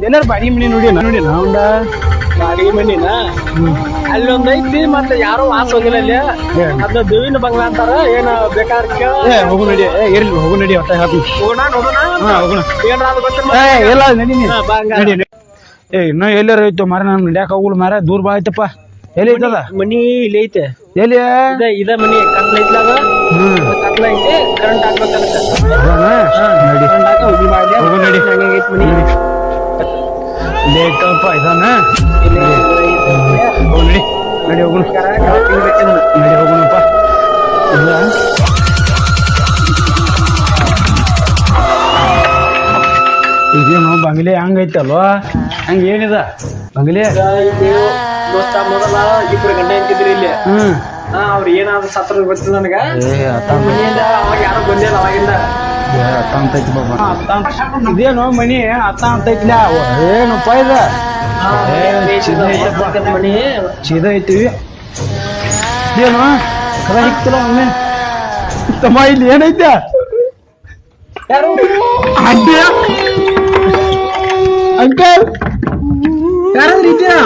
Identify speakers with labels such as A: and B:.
A: ಎಲ್ಲಾರು ಬಾಡಿಗೆ ಮನಿ ನೋಡಿ ನಾವಂದ
B: ಬಾಡಿಗೆ ಮನಿನ ಅಲ್ಲಿ ಒಂದ್ ಐತಿ ಮತ್ತೆ ಯಾರೋ ವಾಸ ಹೋಗಿಲ್ಲ ಅಲ್ಲಿ ಅದ್ನ ದೇವಿನ ಬಂಗ್ಲಾ ಅಂತಾರ ಏನ ಬೇಕಾದ್ರೆ ಕೇಳ
A: ಹೋಗು ನಡಿ ಇರ್ಲಿ ಹೋಗು ನಡಿ ಹೊಟ್ಟೆ ಹಾಕಿ
B: ಹೋಗೋಣ ನೋಡೋಣ
A: ಹೋಗೋಣ
B: ಏನ್ರ ಅದು ಗೊತ್ತಿಲ್ಲ
A: ಎಲ್ಲ ನಡಿ
B: ನಡಿ
A: ಇನ್ನೂ ಎಲ್ಲಾರ ಐತು ಮಾರ ನಮ್ ನಡ್ಯಾಕ ಹೋಗುಲ್ ಮಾರ ದೂರ ಬಾ ಆಯ್ತಪ್ಪ ಎಲ್ಲಿ ಐತದ
B: ಮನಿ ಇಲ್ಲಿ ಐತೆ
A: ಎಲ್ಲಿ
B: ಇದ ಮನಿ ಕತ್ಲ ಐತ್ಲ ಅದ ಕತ್ಲ ಐತಿ ಕರೆಂಟ್ ಹಾಕ್ಬೇಕಂತ
A: ನಡಿ
B: ಕರೆಂಟ್ ಹಾಕ ಹೋಗಿ ಮಾಡಿ
A: ಹೋಗು ನಡಿ
B: ಐತಿ ಮನಿ
A: ಇಲ್ಲಿ ಐತಪ್ಪ ಇದಾನ ಹೋಗು ನಡಿ ನಡಿ ಹೋಗುಣ ನಡಿ ಹೋಗುಣಪ್ಪ ಇಲ್ಲ ಇದೇನು ಬಂಗ್ಲೆ ಹಂಗೈತಲ್ವಾ ಹಂಗ ಏನಿದ ಬಂಗ್ಲೆ
B: ದೋಸ್ತ ಮೊದಲ ಇಬ್ರು ಗಂಟೆ ಅಂತಿದ್ರಿ ಇಲ್ಲಿ ಅವ್ರ ಏನಾದ್ರು ಸತ್ರ ಗೊತ್ತಿಲ್ಲ ನನಗ ಮನೆಯಿಂದ ಅವಾಗ ಯಾರು ಬಂದಿಲ್ಲ ಅವಾಗಿಂದ
A: ಅತ್ತ ಅಂತೈತಿ ಬಾಬಾ ಇದೇನು ಮನಿ ಅತ್ತ ಅಂತೈತಿಲ್ಲ ಏನಪ್ಪ ಇದ
B: ಮನಿ
A: ಸೀದಾ ಐತಿವಿ ಇದೇನು ಕದ ಹಿಕ್ತಿಲ್ಲ ಒಮ್ಮೆ ತಮ್ಮ ಇಲ್ಲಿ ಏನೈತೆ
B: ಯಾರು
A: ಅಡ್ಡಿ ಅಂಕಲ್
B: ಯಾರಾದ್ರೂ ಇದೆಯಾ